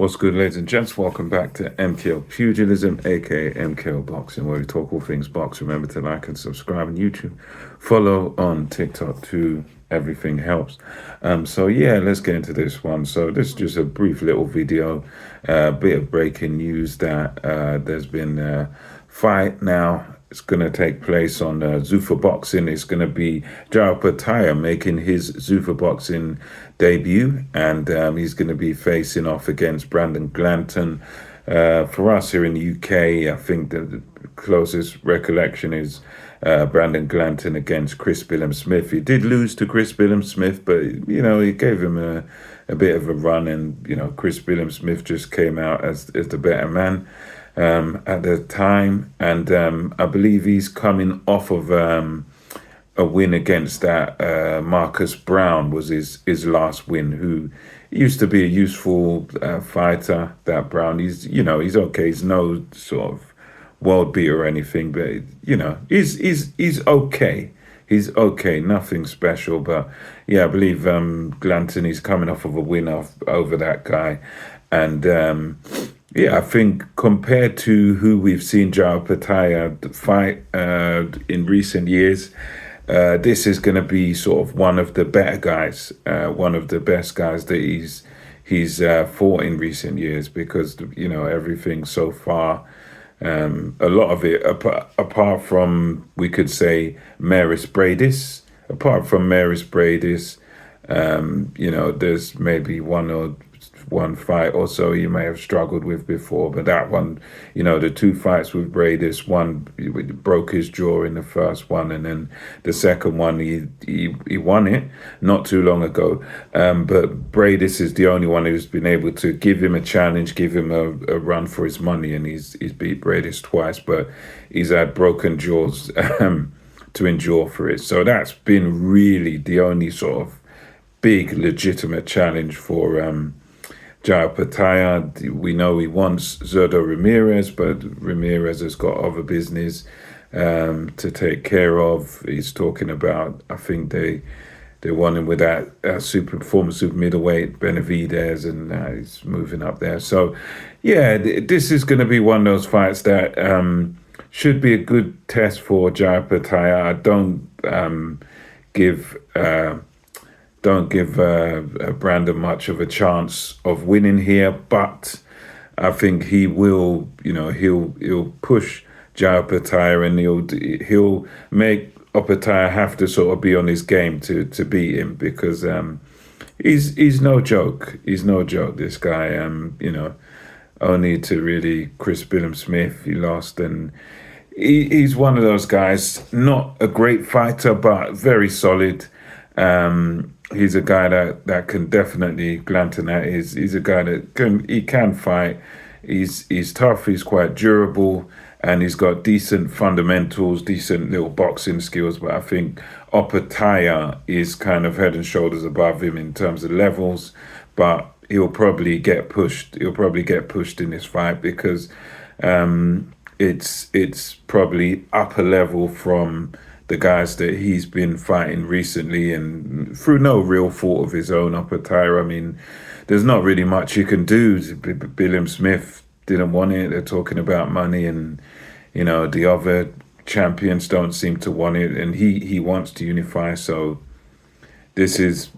What's good, ladies and gents? Welcome back to MKL Pugilism, aka MKL Boxing, where we talk all things box. Remember to like and subscribe on YouTube, follow on TikTok too. Everything helps. So let's get into this one. So this is just a brief little video, bit of breaking news that there's been a fight now. It's going to take place on Zuffa Boxing. It's going to be Opetaia making his Zuffa Boxing debut, and he's going to be facing off against Brandon Glanton. For us here in the UK, I think the closest recollection is Brandon Glanton against Chris Billam-Smith. He did lose to Chris Billam-Smith, but, he gave him a bit of a run, and, Chris Billam-Smith just came out as the better man at the time, and I believe he's coming off of a win against that Marcus Brown was his last win, who used to be a useful fighter. That Brown, he's okay. He's no sort of world beater or anything, but he's okay. He's okay, nothing special. But yeah, I believe Glanton is coming off of a win over that guy, and I think compared to who we've seen Opetaia fight in recent years, this is going to be sort of one of the better guys, one of the best guys that he's fought in recent years, because everything so far, a lot of it apart from, we could say, Maris Bradis. Apart from Maris Bradis, there's maybe one fight or so you may have struggled with before, but that one, the two fights with Bradis, one he broke his jaw in the first one, and then the second one he won it not too long ago. But Bradis is the only one who's been able to give him a challenge, give him a run for his money, and he's beat Bradis twice, but he's had broken jaws to endure for it. So that's been really the only sort of big legitimate challenge for Opetaia. We know he wants Zurdo Ramirez, but Ramirez has got other business to take care of. He's talking about, I think they want him with that former super middleweight Benavidez, and he's moving up there. So yeah, this is going to be one of those fights that should be a good test for Opetaia. I don't give Brandon much of a chance of winning here, but I think he will. He'll push Opetaia, and he'll make Opetaia have to sort of be on his game to beat him, because he's no joke. He's no joke. This guy, only to really Chris Billam-Smith he lost, and he's one of those guys. Not a great fighter, but very solid. He's a guy that can definitely, Glanton, he's a guy that can fight. He's tough, he's quite durable, and he's got decent fundamentals, decent little boxing skills. But I think Opetaia is kind of head and shoulders above him in terms of levels, but he'll probably get pushed. He'll probably get pushed in this fight, because it's probably upper level from the guys that he's been fighting recently, and through no real fault of his own. Opetaia, I mean, there's not really much you can do. Billam-Smith didn't want it. They're talking about money, and the other champions don't seem to want it, and he wants to unify. So this is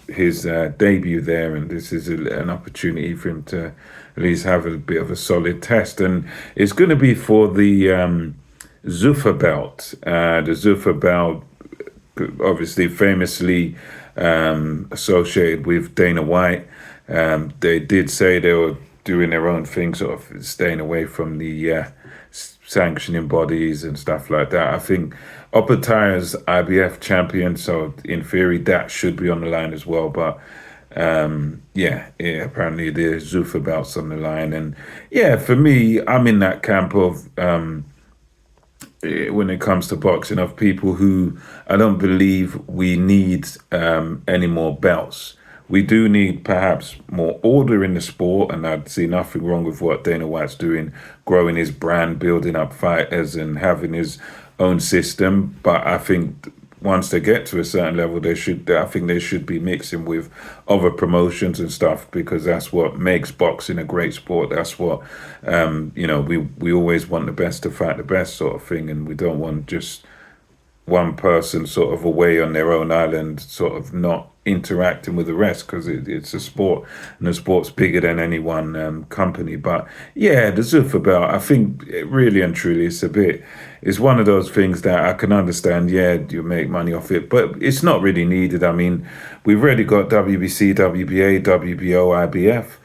his debut there, and this is an opportunity for him to at least have a bit of a solid test, and it's going to be for the Zuffa belt. The Zuffa belt, obviously famously associated with Dana White. They did say they were doing their own thing, sort of staying away from the sanctioning bodies and stuff like that. I think Opetaia's IBF champion, so in theory that should be on the line as well. But apparently the Zuffa belt's on the line, and for me, I'm in that camp of when it comes to boxing, of people who I don't believe we need any more belts. We do need perhaps more order in the sport, and I'd see nothing wrong with what Dana White's doing, growing his brand, building up fighters, and having his own system. But I think once they get to a certain level, I think they should be mixing with other promotions and stuff, because that's what makes boxing a great sport. That's what, we always want the best to fight the best, sort of thing, and we don't want just one person sort of away on their own island, sort of not interacting with the rest, because it's a sport, and the sport's bigger than any one company. But yeah, the Zuffa belt, I think really and truly it's one of those things that I can understand. Yeah, you make money off it, but it's not really needed. I mean, we've already got WBC, WBA, WBO, IBF.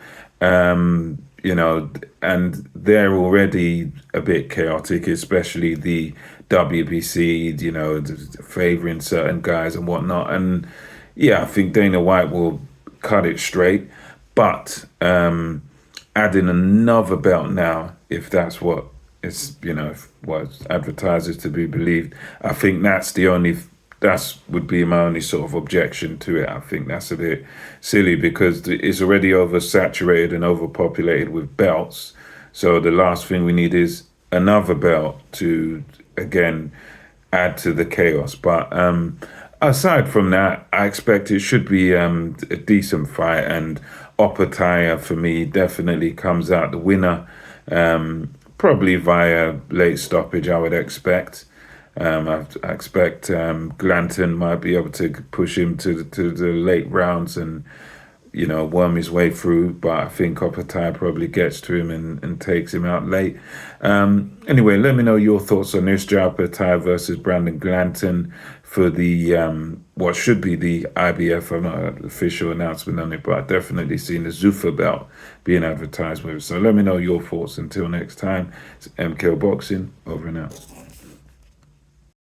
And they're already a bit chaotic, especially the WBC, favoring certain guys and whatnot. And yeah, I think Dana White will cut it straight. But adding another belt now, if that's what it's, if what advertises to be believed, I think that would be my only sort of objection to it. I think that's a bit silly, because it's already oversaturated and overpopulated with belts. So the last thing we need is another belt to, again, add to the chaos. But aside from that, I expect it should be a decent fight. And Opetaia, for me, definitely comes out the winner, probably via late stoppage, I would expect. I expect Glanton might be able to push him to the late rounds and, worm his way through. But I think Opetaia probably gets to him and takes him out late. Anyway, let me know your thoughts on this. Opetaia versus Brandon Glanton for the what should be the IBF. I'm not an official announcement on it, but I've definitely seen the Zuffa belt being advertised with. So let me know your thoughts. Until next time, it's MKO Boxing, over and out.